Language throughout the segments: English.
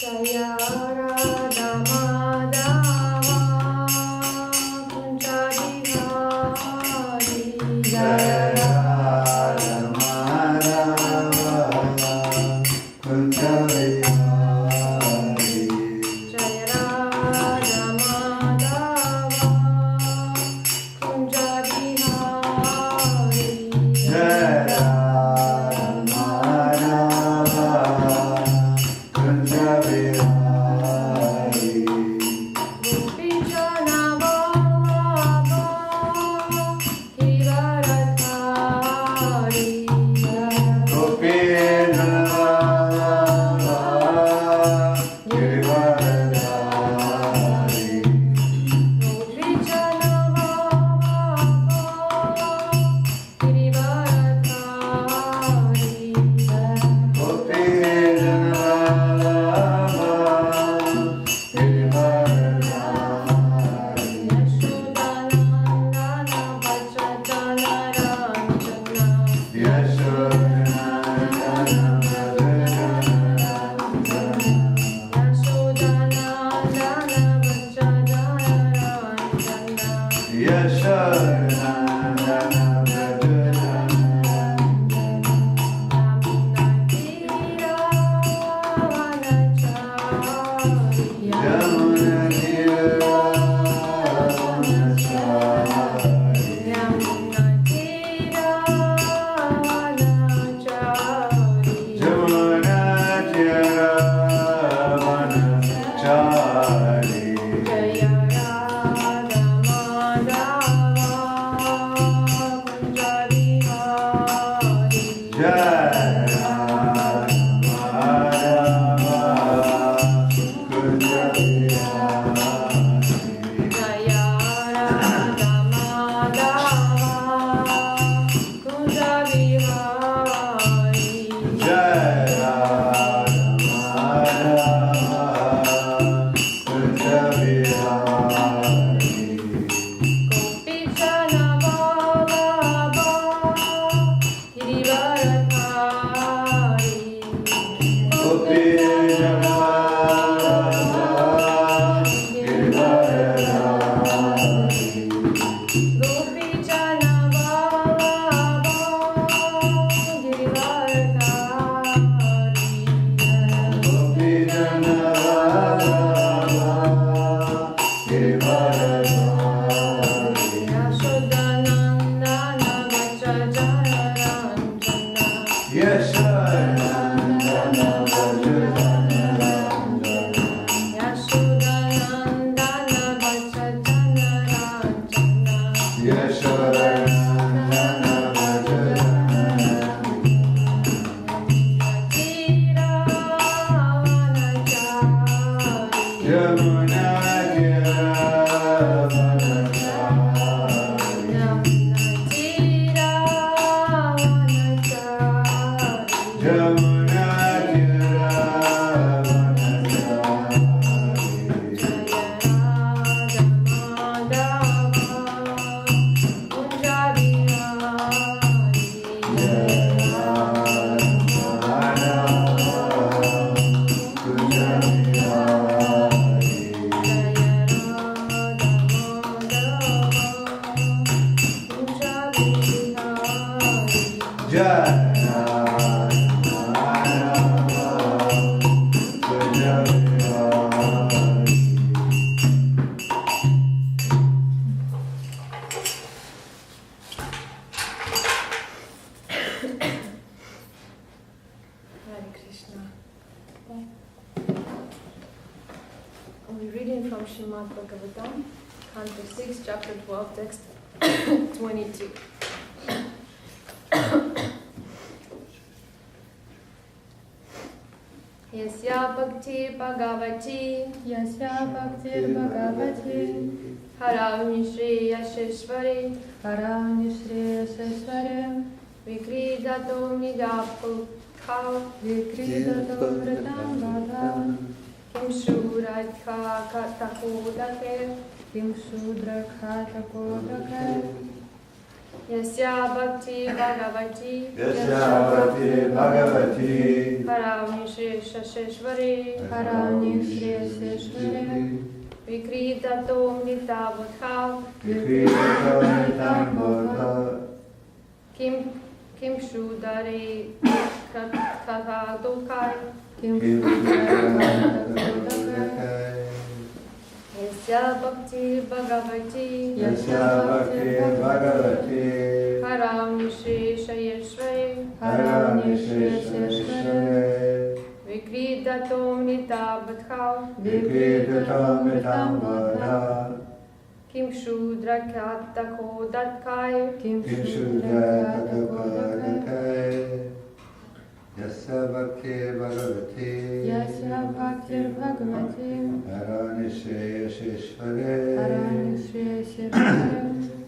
Jaya Radha Madhava Kunja Bihari Jaya Radha Madhava Kunja Bihari Jaya Radha Madhava Kunja Bihari Jaya Chapter 12, text 22. Yasya bhaktir bhagavati Haravni Shreyaseshwari Vikridato nidapukha Vritam Gada Kim Shuradha Katakodake Kim Shudrakha Takodake Yasya Bhakti Bhagavati Haravni Shri Shasheshwari Vikritato Nitavadha Kim Shudare Kathadokai Yasya Bhakti Bhagavati Haravni Shri Shasheshwari Vikritato Nitavadha Kim Shudra Kathadokai Yasya Bhakti Bhagavati Harani Sheshware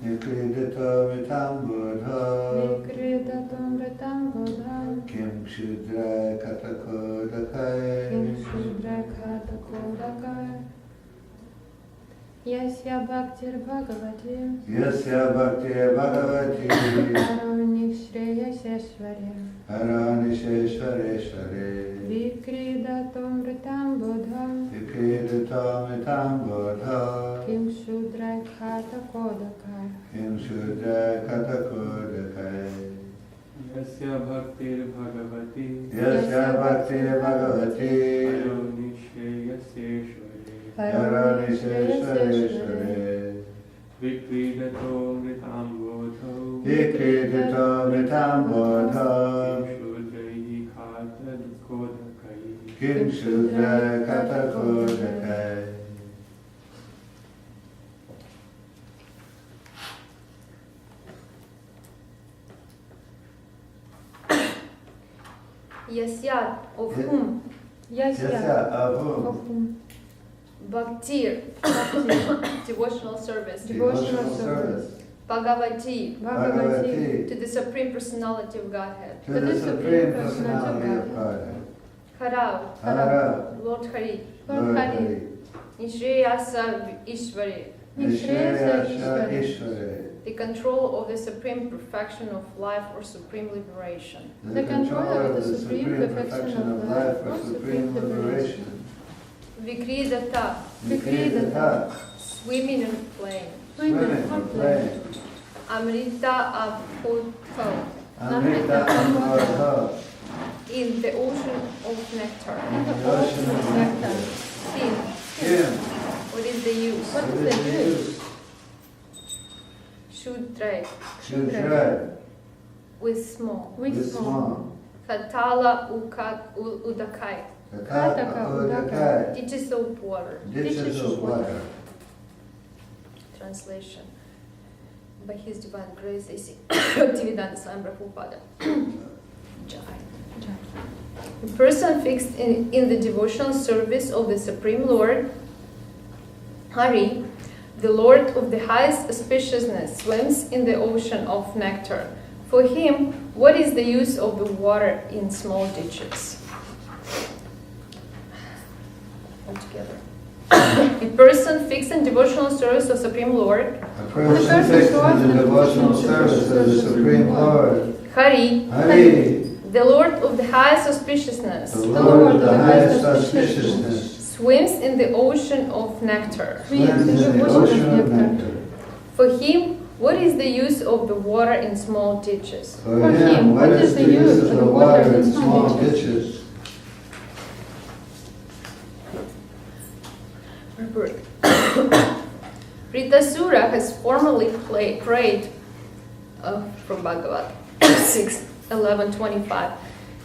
Nikridato Mritam Bodha Kim Shudra Katakodakai Yasya Bhakti Bhagavati Harani Sheshware Vikridato Mritam Bodha Kim Shudra Katakodakai Yasya Bhakti Bhagavati Harani Sheshware Vikridato Mritam Bodho Kim Shudra Katakodakai Yasya of whom Yasya of whom Bhaktir devotional service Bhagavati to the Supreme Personality of Godhead Harav Lord Hari Nishreyasa Ishvari the control of the supreme perfection of life or supreme liberation. The control of the supreme perfection of life or supreme liberation. Vikridata swimming in flame. Amrita Abhuto in the ocean of nectar. Kim. What is the use? Shudra with small. Katala Udakai ditches of water. Translation by His Divine Grace Dasi Bhaktivedanta Swami Prabhupada. Jai. A person fixed in the devotional service of the Supreme Lord Hari, the Lord of the highest auspiciousness, swims in the ocean of nectar. For him, what is the use of the water in small ditches? Altogether. A person fixed in devotional service of Supreme Lord Hari, the Lord of the highest auspiciousness, swims in the ocean of nectar. For him, what is the use of the water in small ditches? For him, what is the use of the water in small ditches? Ritasura has formerly prayed from Bhagavad 6:11-25.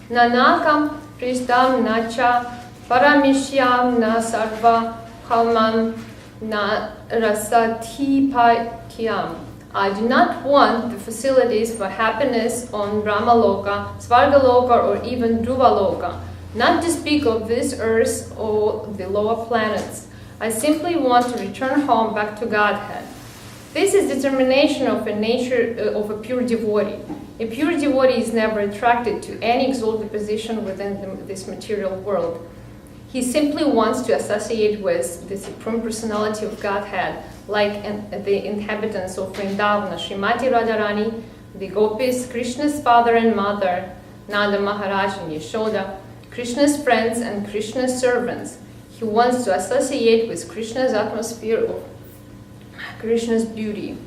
Nanakam Pristam Nacha Paramishyam na sarva Kauman na rasatipatyam. I do not want the facilities for happiness on Brahmaloka, Svargaloka, or even Dhruvaloka, not to speak of this earth or the lower planets. I simply want to return home back to Godhead. This is determination of a nature of a pure devotee. A pure devotee is never attracted to any exalted position within this material world. He simply wants to associate with the Supreme Personality of Godhead, like the inhabitants of Vrindavana, Srimati Radharani, the gopis, Krishna's father and mother, Nanda Maharaj and Yashoda, Krishna's friends and Krishna's servants. He wants to associate with Krishna's atmosphere of Krishna's beauty.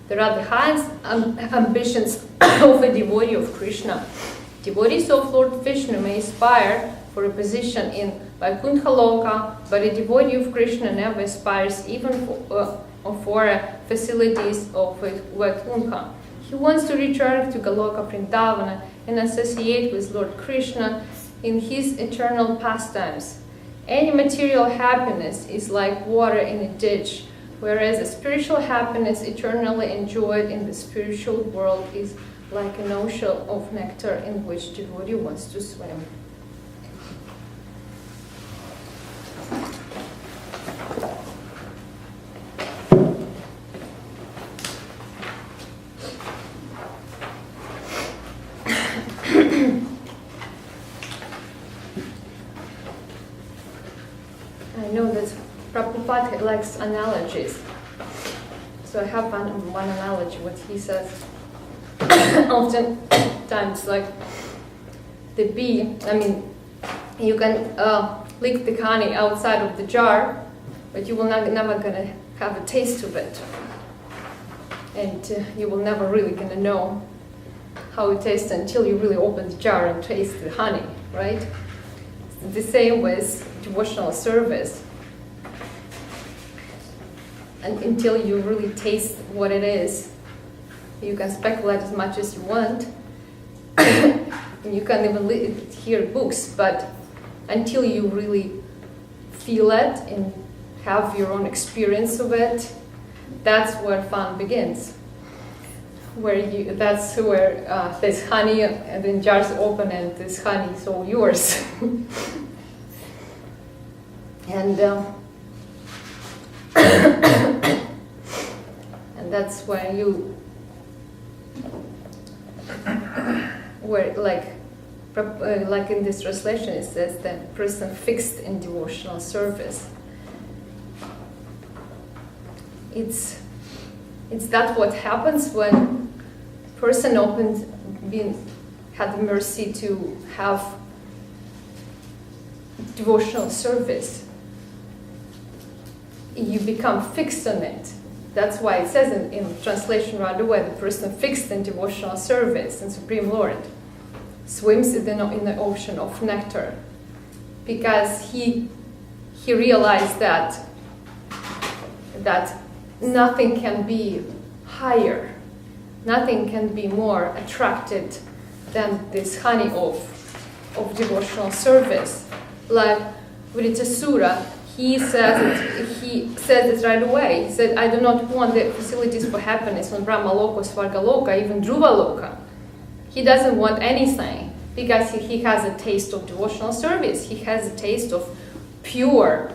There are the highest ambitions of a devotee of Krishna. Devotees of Lord Vishnu may aspire for a position in Vaikuntha Loka, but a devotee of Krishna never aspires even for facilities of Vaikuntha. He wants to return to Goloka Vrindavana and associate with Lord Krishna in his eternal pastimes. Any material happiness is like water in a ditch, whereas a spiritual happiness eternally enjoyed in the spiritual world is like an ocean of nectar in which devotee wants to swim. I know that Prabhupada likes analogies. So I have one analogy, what he says. Oftentimes, like the bee, you can lick the honey outside of the jar, but you will never gonna have a taste of it. And you will never really gonna know how it tastes until you really open the jar and taste the honey, right? It's the same with devotional service. And until you really taste what it is, you can speculate as much as you want. And you can even hear books, but until you really feel it and have your own experience of it, that's where fun begins. That's where there's honey and then jars open and this honey is all yours. And and that's where like in this translation it says the person fixed in devotional service. It's that what happens when person had the mercy to have devotional service. You become fixed on it. That's why it says in translation right away, the person fixed in devotional service and Supreme Lord swims in the ocean of nectar, because he realized that nothing can be higher, nothing can be more attracted than this honey of devotional service. Like Vritasura, he says it right away. He said, I do not want the facilities for happiness on Brahma Loka, Svarga Loka, even Dhruva Loka. He doesn't want anything because he has a taste of devotional service. He has a taste of pure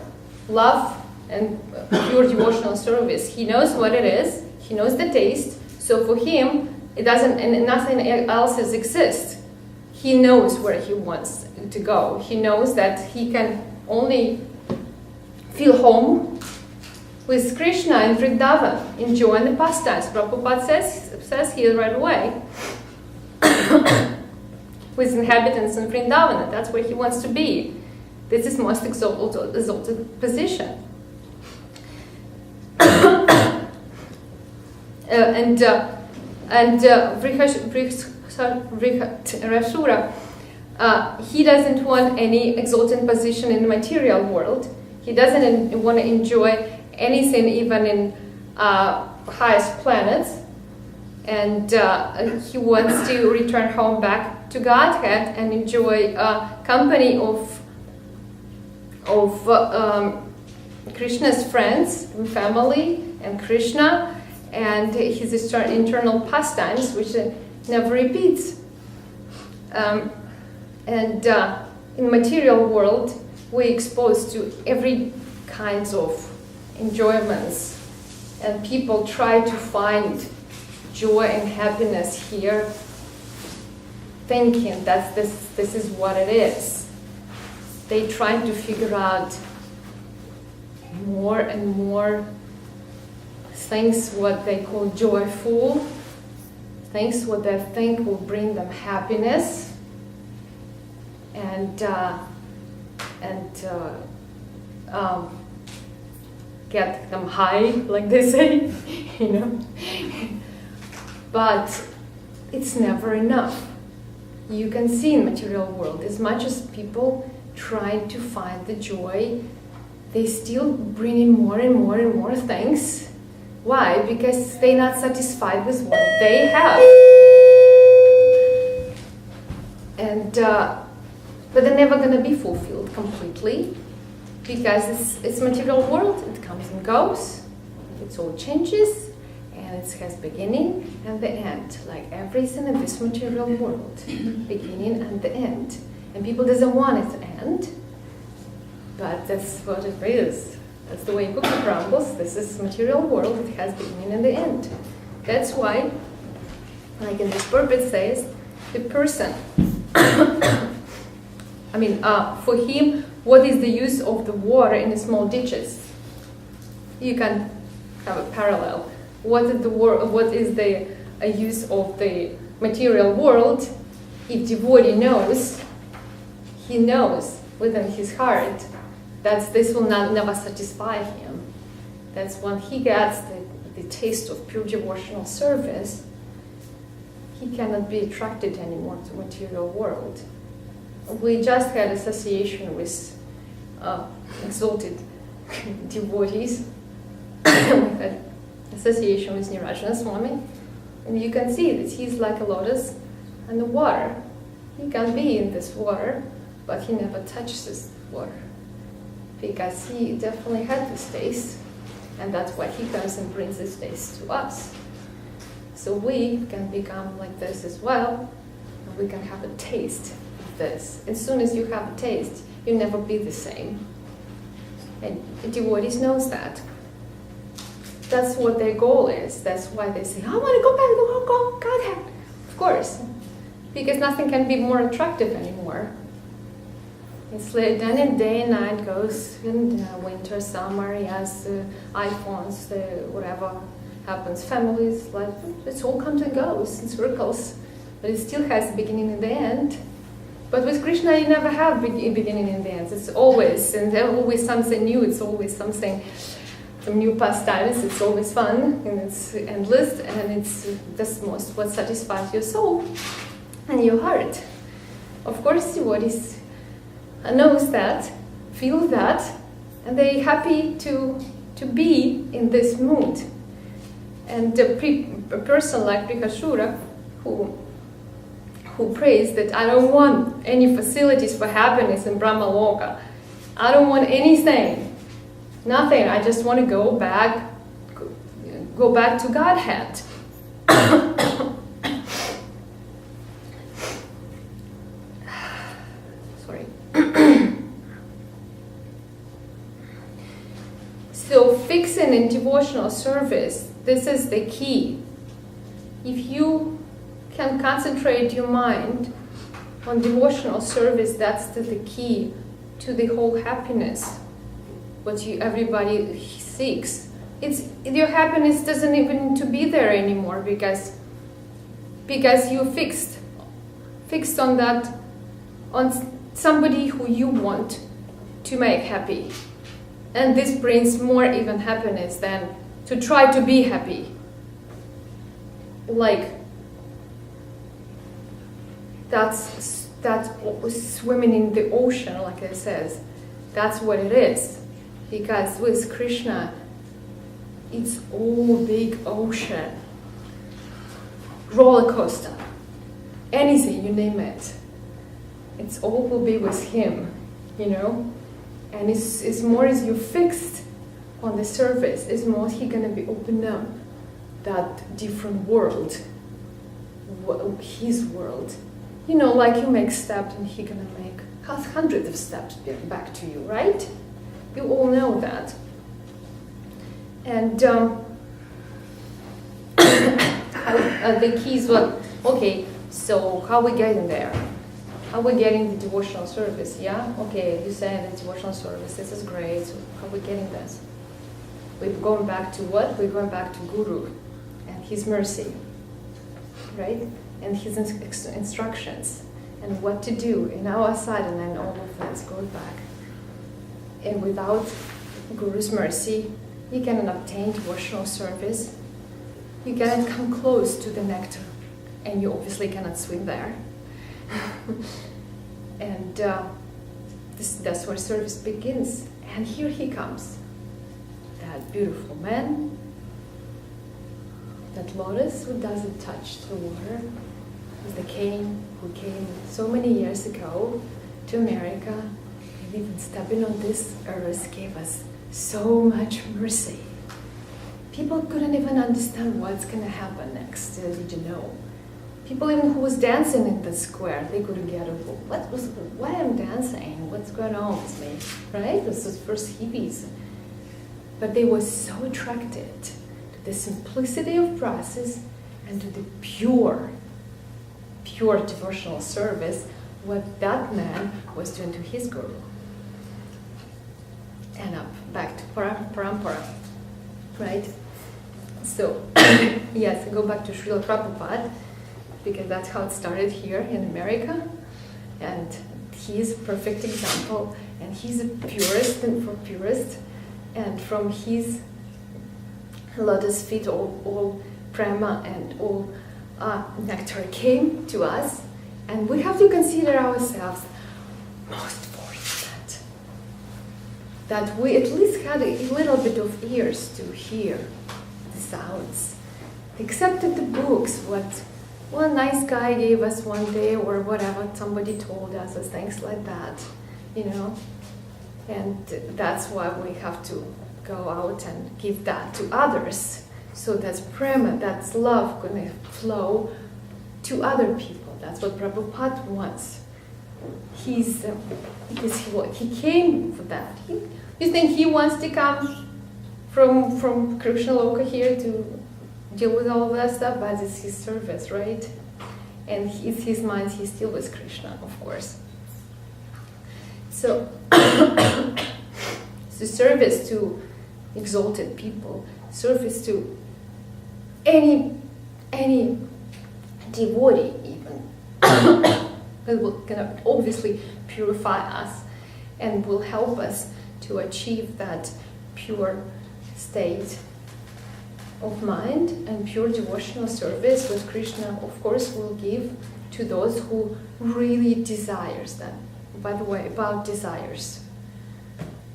love and pure devotional service. He knows what it is. He knows the taste. So for him, it doesn't, and nothing else exists. He knows where he wants to go. He knows that he can only feel home with Krishna and Vrindavan, enjoying the pastimes. Prabhupada says here right away, with inhabitants in Vrindavan, that's where he wants to be. This is most exalted position. And Vritasura, he doesn't want any exalted position in the material world. He doesn't want to enjoy anything even in highest planets. And he wants to return home back to Godhead and enjoy company of Krishna's friends and family and Krishna and his internal pastimes, which never repeats. And in material world, we're exposed to every kinds of enjoyments, and people try to find joy and happiness here, thinking that this is what it is. They try to figure out more and more things what they call joyful, things what they think will bring them happiness, and get them high, like they say, you know. But it's never enough. You can see in material world, as much as people try to find the joy, they still bring in more and more and more things. Why? Because they're not satisfied with what they have. And but they're never going to be fulfilled completely, because it's material world. It comes and goes. It all changes, and it has beginning and the end, like everything in this material world, beginning and the end. And people doesn't want it to end, but that's what it is. That's the way cookie crumbles. This is material world. It has beginning and the end. That's why, like in this purpose says, the person. I mean, for him, what is the use of the water in the small ditches? You can have a parallel. What is the use of the material world? If devotee knows, he knows within his heart that this will never satisfy him. That's when he gets the taste of pure devotional service, he cannot be attracted anymore to material world. We just had association with exalted devotees. We had association with Nirajana Swami, and you can see that he's like a lotus in the water. He can be in this water, but he never touches this water, because he definitely had this taste, and that's why he comes and brings this taste to us. So we can become like this as well, and we can have a taste of this. As soon as you have a taste, you'll never be the same. And devotees knows that. That's what their goal is. That's why they say, I want to go back to Godhead. Of course, because nothing can be more attractive anymore. It's like then and day and night goes in winter, summer, yes, iPhones, whatever happens, families, like it's all comes and goes in circles, but it still has a beginning and the end. But with Krishna, you never have beginning and the end. It's always, and there's always something new. It's always something, some new pastimes. It's always fun, and it's endless, and it's the most what satisfies your soul and your heart. Of course, devotees knows that, feel that, and they're happy to be in this mood. And a person like Prikashura, who prays that I don't want any facilities for happiness in Brahma Loka. I don't want anything, nothing. I just want to go back to Godhead. Sorry. So fixing in devotional service, this is the key. If you can concentrate your mind on devotional service, that's the key to the whole happiness, what everybody seeks. Your happiness doesn't even need to be there anymore, because you fixed on that, on somebody who you want to make happy. And this brings more even happiness than to try to be happy. Like, that's swimming in the ocean, like it says. That's what it is. Because with Krishna, it's all big ocean. Roller coaster. Anything, you name it. It's all will be with him, you know? And it's more as you're fixed on the surface, it's more he gonna be open up that different world, his world. You know, like you make steps and he gonna make hundreds of steps back to you, right? You all know that. And the keys were, okay, so how are we getting there? How are we getting the devotional service, yeah? Okay, you said the devotional service, this is great, so how are we getting this? We're going back to what? We're going back to Guru and his mercy, right? And his instructions and what to do in our side, and then all of that goes back. And without Guru's mercy, you cannot obtain devotional service. You cannot come close to the nectar, and you obviously cannot swim there. And that's where service begins. And here he comes, that beautiful man, that lotus who doesn't touch the water, is the king who came so many years ago to America, and even stepping on this earth gave us so much mercy. People couldn't even understand what's going to happen next. Did you know? People even who was dancing in the square, they couldn't get it. Why I'm dancing? What's going on with me? Right? This was first hippies. But they were so attracted to the simplicity of process and to the pure devotional service, what that man was doing to his guru. And back to parampara, right? So, yes, go back to Srila Prabhupada, because that's how it started here in America. And he's a perfect example, and he's a purist and for purist. And from his lotus feet, all prema and all nectar came to us, and we have to consider ourselves most fortunate that we at least had a little bit of ears to hear the sounds, accepted the books, what one nice guy gave us one day, or whatever somebody told us, or things like that, you know. And that's why we have to go out and give that to others. So that's prema, that's love going to flow to other people. That's what Prabhupada wants. Because he came for that. You think he wants to come from Krishna Loka here to deal with all of that stuff? But it's his service, right? And it's his mind, he's still with Krishna, of course. So, so service to exalted people, service to any devotee even, that will kind of obviously purify us and will help us to achieve that pure state of mind, and pure devotional service with Krishna, of course, will give to those who really desires that. By the way, about desires,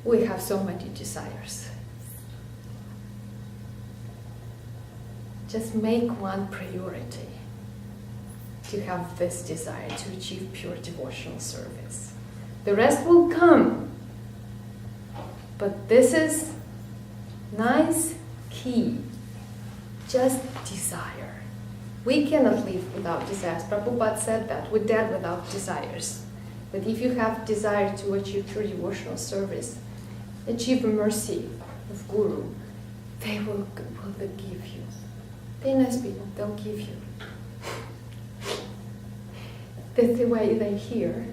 we have so many desires. Just make one priority to have this desire to achieve pure devotional service. The rest will come. But this is nice key. Just desire. We cannot live without desires. Prabhupada said that. We're dead without desires. But if you have desire to achieve pure devotional service, achieve mercy of Guru, they will give you. They're nice people, they'll give you. That's the way they hear.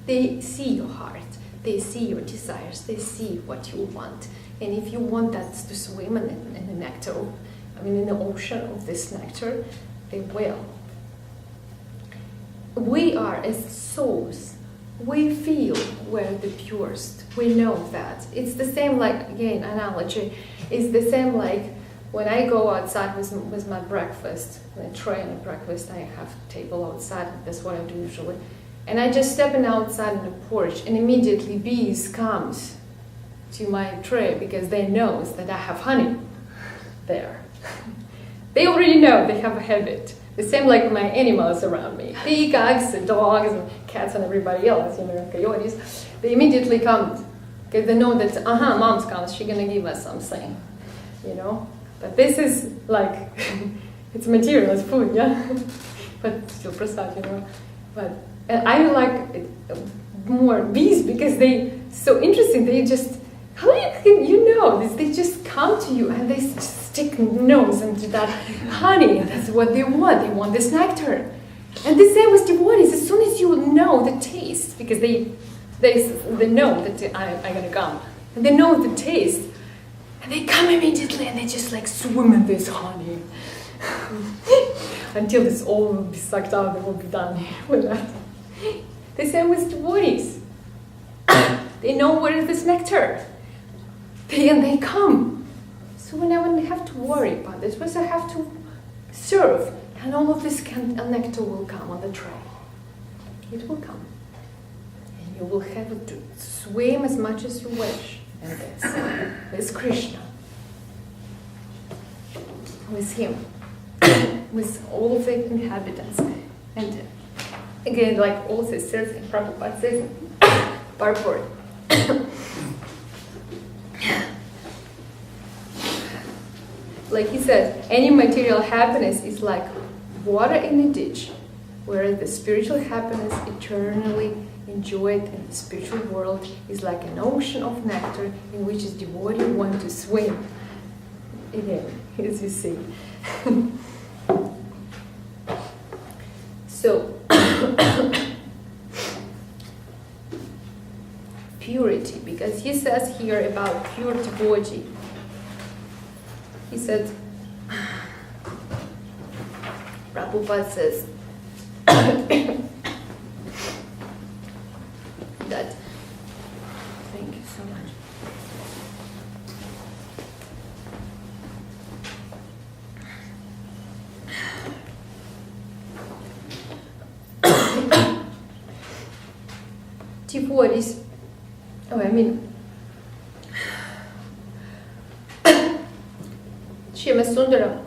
They see your heart, they see your desires, they see what you want. And if you want that to swim in the nectar, in the ocean of this nectar, they will. We are as souls. We feel we're the purest. We know that. It's the same like, again, analogy, it's the same like when I go outside with my breakfast, a tray and a breakfast, I have a table outside, that's what I do usually. And I just stepping outside on the porch, and immediately bees comes to my tray because they know that I have honey there. They already know, they have a habit. The same like my animals around me. Peacocks and dogs and cats and everybody else, coyotes. They immediately come because they know that, mom's comes, she's gonna give us something, But this is like, it's material, it's food, yeah? But still prasad, But I like more bees because they so interesting. They just, how you know this? They just come to you and they stick nose into that honey. That's what they want. They want this nectar. And the same with devotees. As soon as you know the taste, because they know that I'm gonna come, and they know the taste, and they come immediately and they just like swim in this honey until this all will be sucked out, they will be done with that. The same with devotees. They know where is this nectar. They come. So we never have to worry about this. We just have to serve, and all of this nectar will come on the tray. It will come. And you will have to swim as much as you wish in this. With Krishna. With him. With all of the inhabitants. And again, like also says in Prabhupada says, purport. Like he says, any material happiness is like water in a ditch, whereas the spiritual happiness eternally enjoyed in the spiritual world is like an ocean of nectar in which a devotee wants to swim. Again, as you see. So, purity, because he says here about pure devotee. He said, Prabhupada says that, thank you so much. Devotees, Sundara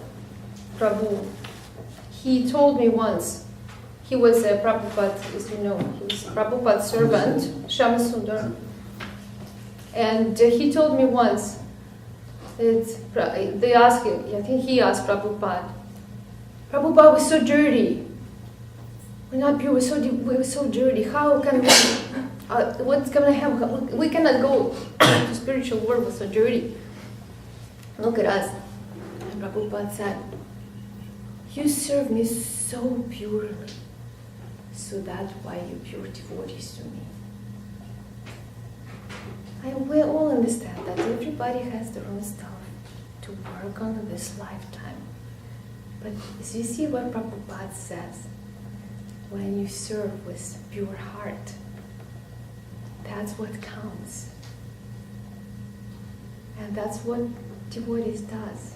Prabhu, he told me once, he was a Prabhupada, as you know, he was a Prabhupada servant, Sundara, and he told me once that they asked him, I think he asked Prabhupada, we're so dirty, we're not pure, we're so dirty, how can we, what's going to happen, we cannot go to spiritual world, we're so dirty, look at us. Prabhupada said, you serve me so purely, so that's why you're pure devotees to me. We all understand that everybody has their own stuff to work on in this lifetime. But as you see what Prabhupada says, when you serve with pure heart, that's what counts. And that's what devotees does.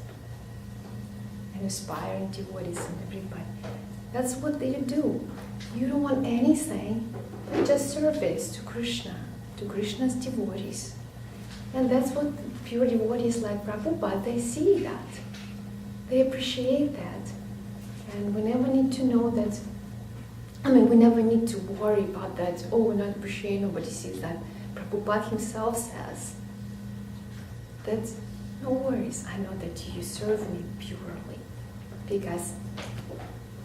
And aspiring devotees and everybody. That's what they do. You don't want anything but just service to Krishna, to Krishna's devotees. And that's what pure devotees like Prabhupada, they see that. They appreciate that. And we never need to know that, we never need to worry about that, oh, we're not appreciating, nobody sees that. Prabhupada himself says that, no worries, I know that you serve me purely. Because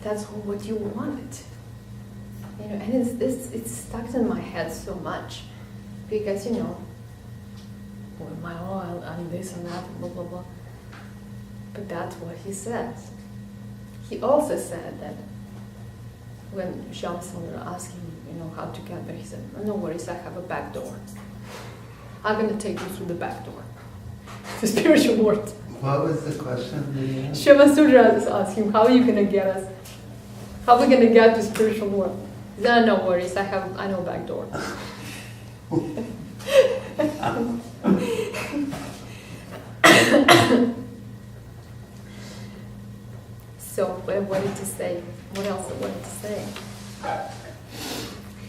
that's what you wanted, and it's stuck in my head so much, because my oil and this and that, blah blah blah. But that's what he says. He also said that when Sundara asked him, how to get there, he said, no worries, I have a back door. I'm going to take you through the back door, the spiritual world. What was the question? Sundara is asking, how are you going to get us? How are we going to get to spiritual world? He said, no worries, I know back door. So, what I wanted to say, what else I wanted to say?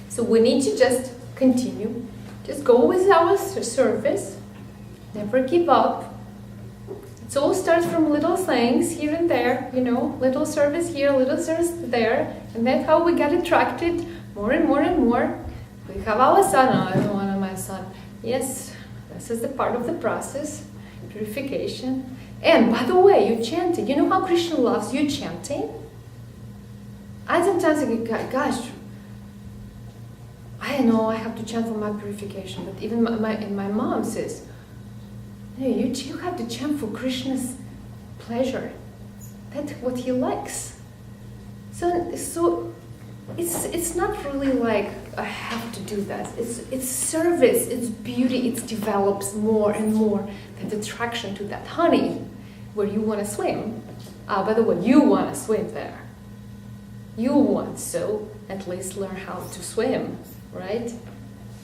So we need to just continue, just go with our service, never give up. It all starts from little things here and there, little service here, little service there, and that's how we get attracted more and more and more. We have our son, I don't want my son. Yes, this is the part of the process, purification. And by the way, you chanting. You know how Krishna loves you chanting? I sometimes think, gosh, I know I have to chant for my purification, but even my mom says, you have to chant for Krishna's pleasure. That's what he likes. So it's not really like I have to do that. It's service, it's beauty, it develops more and more that attraction to that honey where you want to swim. By the way, you want to swim there. You want, so at least learn how to swim, right?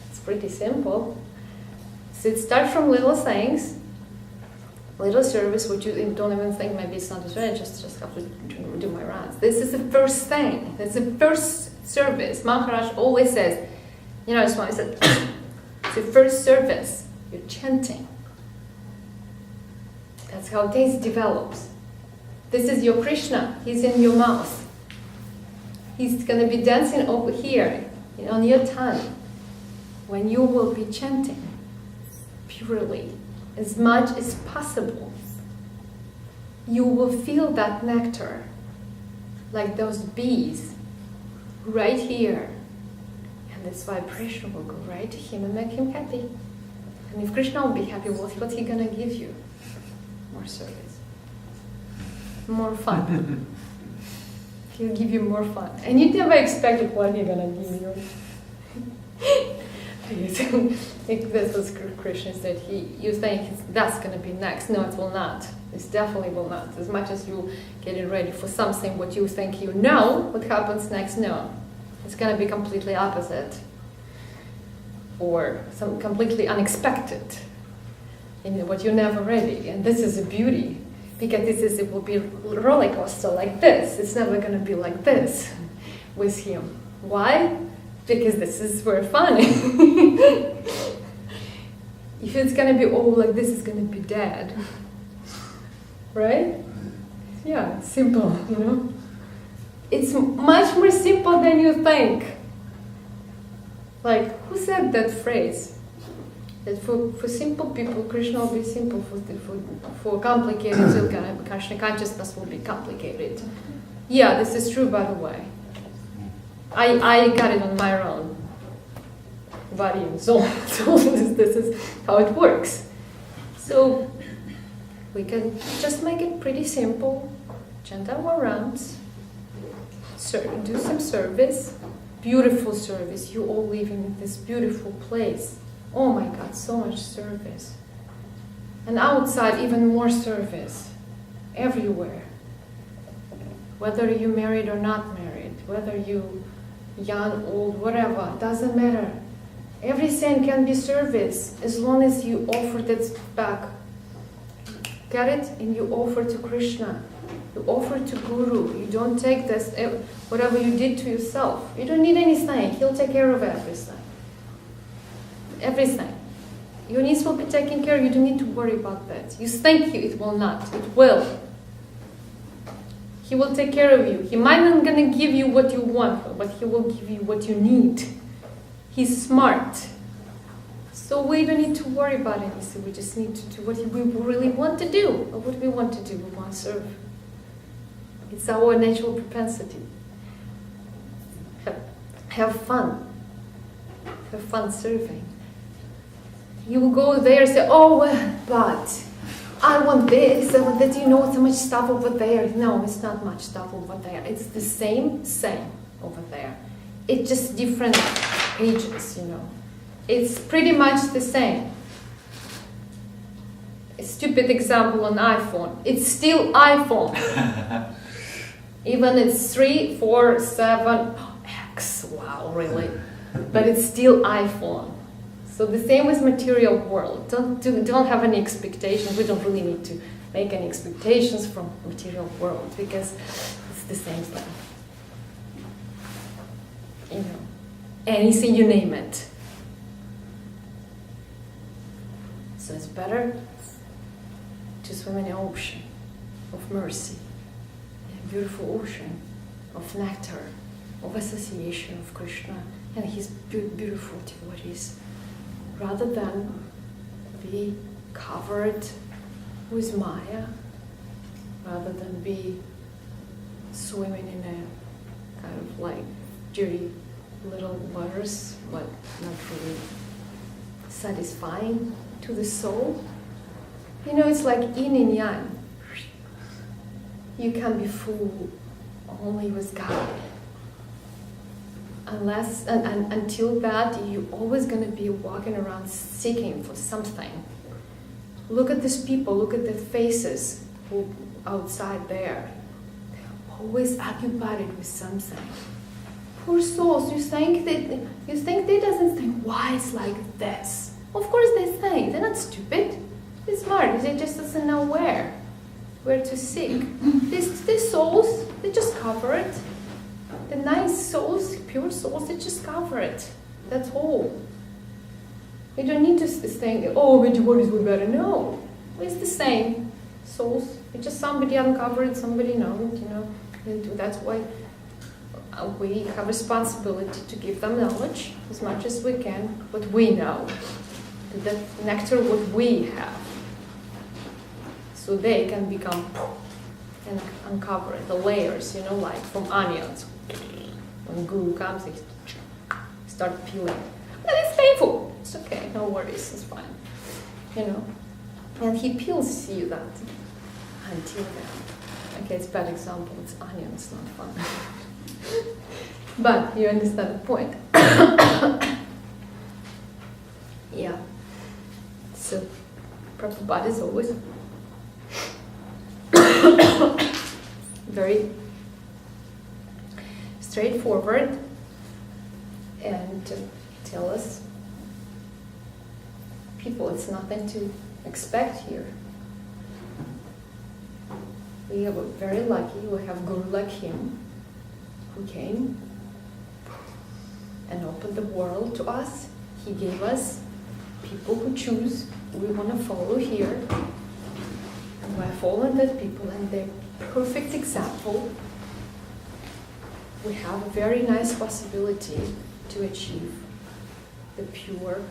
It's pretty simple. So it starts from little things, little service, which you don't even think maybe it's not as right, just have to do my rounds. This is the first thing. That's the first service. Maharaj always says, Swami said, it's the first service. You're chanting. That's how taste develops. This is your Krishna. He's in your mouth. He's going to be dancing over here, on your tongue, when you will be chanting purely, as much as possible. You will feel that nectar, like those bees, right here. And this vibration will go right to him and make him happy. And if Krishna will be happy, what's he going to give you? More service. More fun. He'll give you more fun. And you never expected what he's going to give you. That's what Krishna said. You think that's going to be next. No, it will not. It definitely will not. As much as you getting ready for something, what you think you know, what happens next, no. It's going to be completely opposite. Or some completely unexpected. What you're never ready. And this is a beauty. Because it will be a roller coaster like this. It's never going to be like this with him. Why? Because this is very funny. If it's going to be all like this, it's going to be dead. Right? Yeah, it's simple, It's much more simple than you think. Like, who said that phrase? That for simple people, Krishna will be simple. For complicated, so Krishna consciousness will be complicated. Yeah, this is true, by the way. I got it on my own body and soul. So this is how it works. So we can just make it pretty simple. Chant our rounds. Do some service. Beautiful service. You all live in this beautiful place. Oh my God, so much service. And outside, even more service. Everywhere. Whether you're married or not married, whether you young, old, whatever, doesn't matter. Everything can be service as long as you offer that back. Get it? And you offer to Krishna. You offer to Guru. You don't take this, whatever you did to yourself. You don't need anything. He'll take care of everything. Everything. Your needs will be taken care of. You don't need to worry about that. You think it will not. It will. He will take care of you. He might not going to give you what you want, but he will give you what you need. He's smart. So we don't need to worry about anything. We just need to do what we really want to do. Or what we want to do. We want to serve. It's our natural propensity. Have fun. Have fun serving. You will go there and say, oh, but I want this, I want that, so much stuff over there. No, it's not much stuff over there. It's the same over there. It's just different pages, It's pretty much the same. A stupid example on iPhone. It's still iPhone. Even it's 3, 4, 7, X, wow, really. But it's still iPhone. So the same with material world. Don't have any expectations. We don't really need to make any expectations from material world because it's the same thing. Anything you name it. So it's better to swim in an ocean of mercy, a beautiful ocean of nectar, of association of Krishna and his beautiful devotees, rather than be covered with Maya, rather than be swimming in a kind of like dirty little waters, but not really satisfying to the soul. It's like yin and yang. You can be full only with God. until that, you're always going to be walking around seeking for something. Look at these people, look at their faces who outside there. They're always occupied with something. Poor souls, you think they doesn't think why it's like this. Of course they think, they're not stupid. They're smart, they just doesn't know where to seek. These souls, they just cover it. The nice souls, pure souls, they just cover it. That's all. You don't need to think, oh, we're devotees, we better know. It's the same souls. It's just somebody uncovered, somebody knows, And that's why we have responsibility to give them knowledge as much as we can, what we know. The nectar what we have. So they can become and uncover the layers, like from onions. When guru comes, they start peeling. But it's painful. It's okay, no worries, it's fine. And he peels you that until then. Okay, it's a bad example. It's onion, it's not fun. But you understand the point. Yeah. So, Prabhupada is always very straightforward and tell us, people, it's nothing to expect here. We are very lucky, we have Guru like him, who came and opened the world to us. He gave us people who choose, we want to follow here. And we're following that people, and they're perfect example. We have a very nice possibility to achieve the pure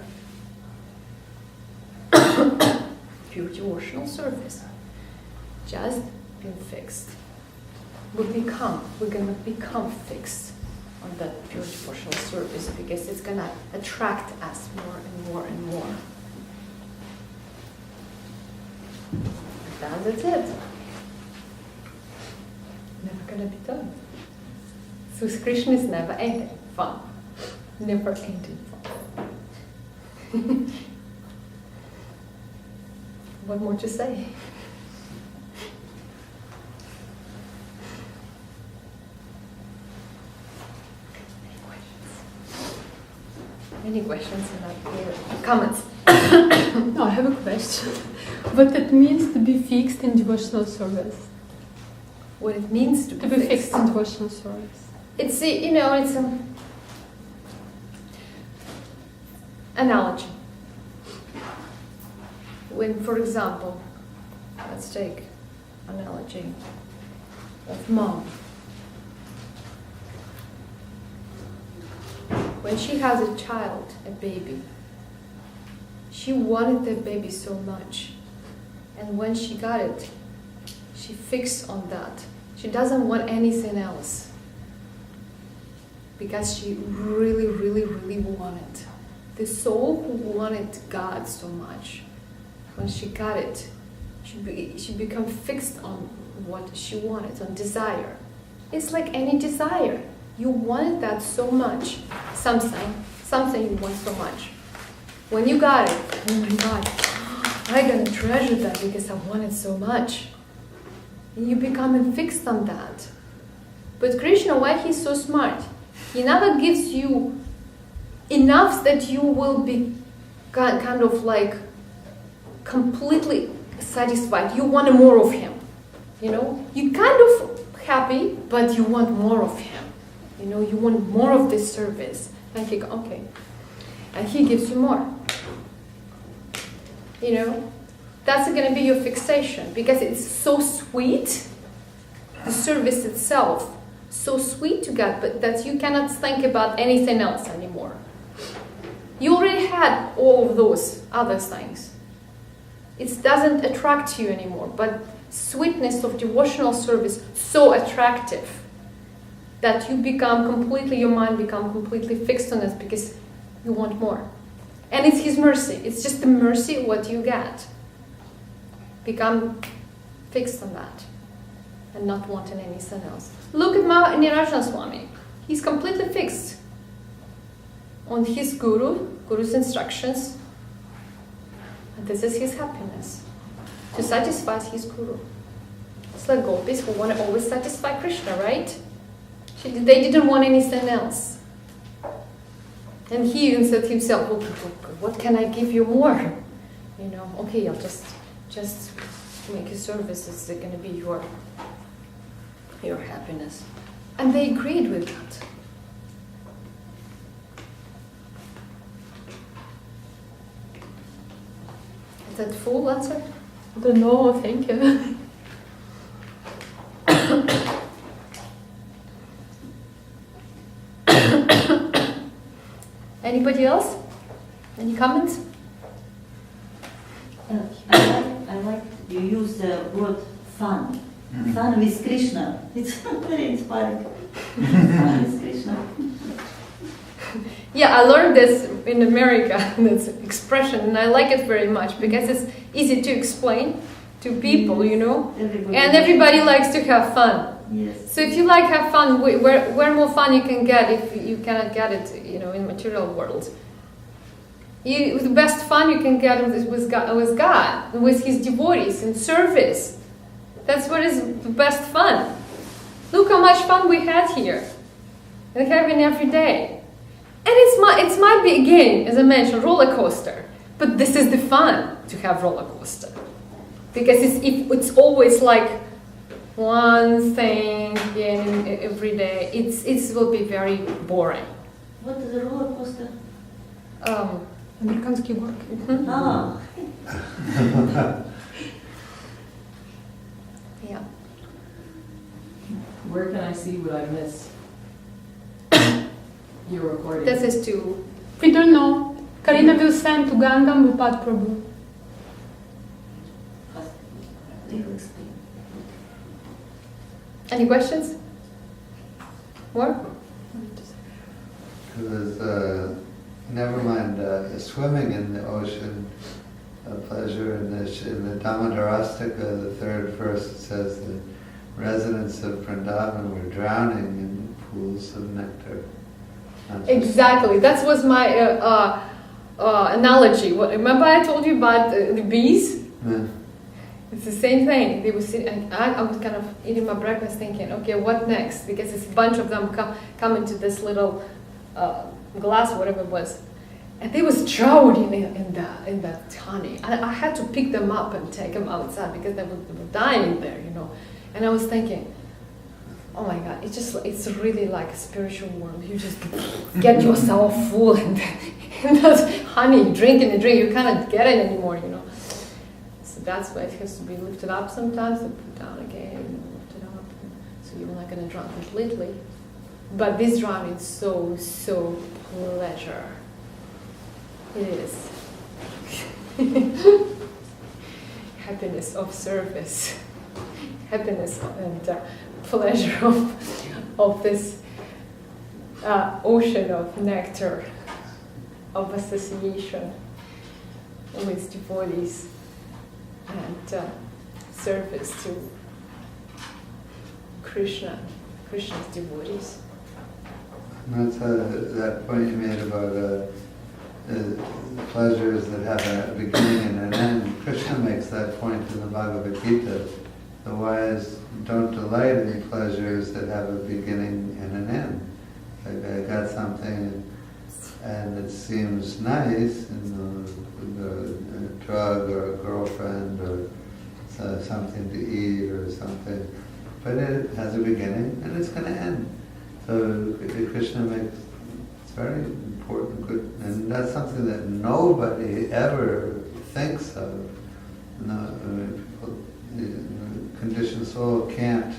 devotional service. Just being fixed. We're gonna become fixed on that pure devotional service, because it's gonna attract us more and more and more. That's it. Never gonna be done. So Krishna is never ending fun. Never ending fun. What more to say? Any questions about here? Comments? No, I have a question. What it means to be fixed in devotional service? What it means to be fixed in devotional service? It's it's an analogy. When, for example, let's take analogy of mom. When she has a child, a baby, she wanted the baby so much. And when she got it, she fixed on that. She doesn't want anything else. Because she really, really, really wanted. The soul who wanted God so much, when she got it, she became fixed on what she wanted, on desire. It's like any desire. You wanted that so much, something you want so much. When you got it, oh my God, I'm gonna treasure that because I want it so much. And you become fixed on that. But Krishna, why he's so smart? He never gives you enough that you will be kind of like completely satisfied. You want more of him. You're kind of happy, but you want more of him. You want more of this service. And he goes, okay. And he gives you more. That's going to be your fixation, because it's so sweet, the service itself, so sweet to God, but that you cannot think about anything else anymore. You already had all of those other things. It doesn't attract you anymore, but sweetness of devotional service, so attractive, that you become completely, your mind become completely fixed on it because you want more. And it's His mercy. It's just the mercy of what you get. Become fixed on that and not wanting anything else. Look at Nirajana Swami. He's completely fixed. on his guru's instructions. And this is his happiness, to satisfy his guru. It's like gopis who want to always satisfy Krishna, right? They didn't want anything else. And he even said to himself, "Okay, what can I give you more? You know, okay, I'll just make you service. It's going to be your happiness." And they agreed with that. Is that full answer? I don't know, thank you. Anybody else? Any comments? I like you use the word fun. Fun with Krishna. It's very inspiring. Fun with Krishna. Yeah, I learned this in America, this expression, and I like it very much because it's easy to explain to people, you know, and everybody likes to have fun. Yes. So if you like have fun, where more fun you can get if you cannot get it, you know, in material world. The best fun you can get with God, with His devotees in service. That's what is the best fun. Look how much fun we had here, and having every day. And it's my beginning, as I mentioned, roller coaster. But this is the fun to have roller coaster, because it's always like one thing again every day. It will be very boring. What is a roller coaster? Американские горки. Ah. Yeah. Where can I see what I missed? Your recording. This is to. We don't know. Karina will send to Gangam Bupad Prabhu. They will explain. Any questions? More? It was, never mind, swimming in the ocean, pleasure in the Damodarastika, the third verse, it says the residents of Vrindavan were drowning in pools of nectar. Exactly. That was my analogy. Remember I told you about the bees? Yeah. It's the same thing. They were sitting. I was kind of eating my breakfast, thinking, okay, what next? Because it's a bunch of them come into this little glass, whatever it was, and they was drowning in that honey. I had to pick them up and take them outside because they were dying there, you know. And I was thinking, oh my God, it's really like a spiritual world. You just get yourself full and that's honey, drinking and drink. You cannot get it anymore, you know. So that's why it has to be lifted up sometimes and put down again and lift it up. So you're not going to drown completely. But this drowning is so pleasure. It is. Happiness of service. Happiness and pleasure of this ocean of nectar, of association with devotees and service to Krishna's devotees. That's that point you made about pleasures that have a beginning and an end. Krishna makes that point in the Bhagavad Gita. The wise don't delight in pleasures that have a beginning and an end. Like I got something and it seems nice, a drug or a girlfriend or something to eat or something, but it has a beginning and it's going to end. So Krishna makes, it's very important, good, and that's something that nobody ever thinks of. No, people, the conditioned soul can't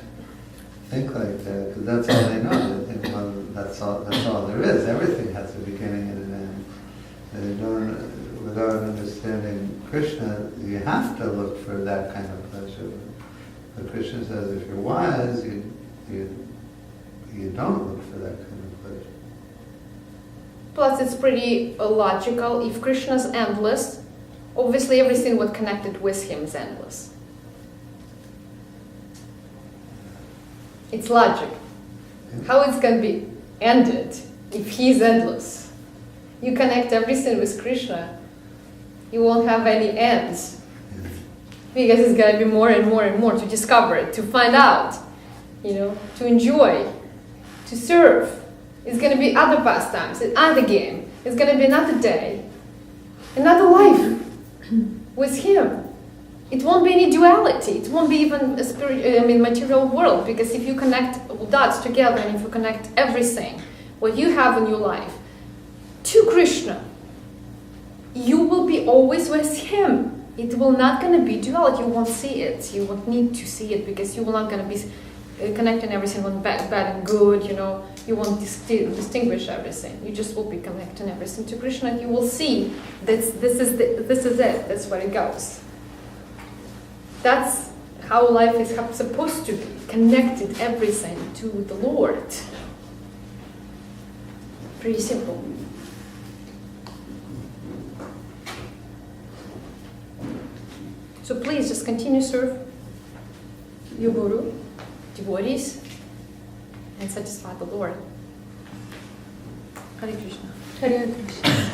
think like that because that's all they know. They think, well, that's all there is. Everything has a beginning and an end. They don't, without understanding Krishna, you have to look for that kind of pleasure. But Krishna says, if you're wise, you don't look for that kind of pleasure. Plus, it's pretty logical. If Krishna's endless, obviously everything what connected with him is endless. It's logic. How it's going to be ended if he's endless? you connect everything with Krishna, you won't have any ends. Because it's going to be more and more and more to discover, to find out, to enjoy, to serve. It's going to be other pastimes, another game. It's going to be another day, another life with Him. It won't be any duality. It won't be even a material world. Because if you connect dots together and if you connect everything, what you have in your life, to Krishna, you will be always with Him. It will not going to be duality. You won't see it. You won't need to see it because you will not going to be connecting everything on bad and good. You won't distinguish everything. You just will be connecting everything to Krishna. And you will see this is it. That's where it goes. That's how life is supposed to be. Connected everything to the Lord. Pretty simple. So please just continue to serve your Guru, devotees, and satisfy the Lord. Hare Krishna. Hare Krishna.